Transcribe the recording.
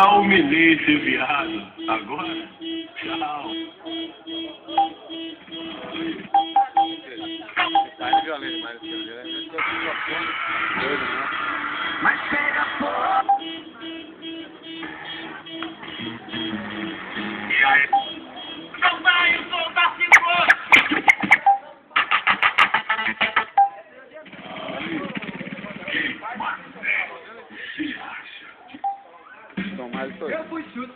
Já humilhei esse viado. Agora, tchau. Tá violento, mas eu tô doido, né? Mas chega fora. E aí? Não vai, o som tá seguro. Se acha? São mais dois. Eu fui chute.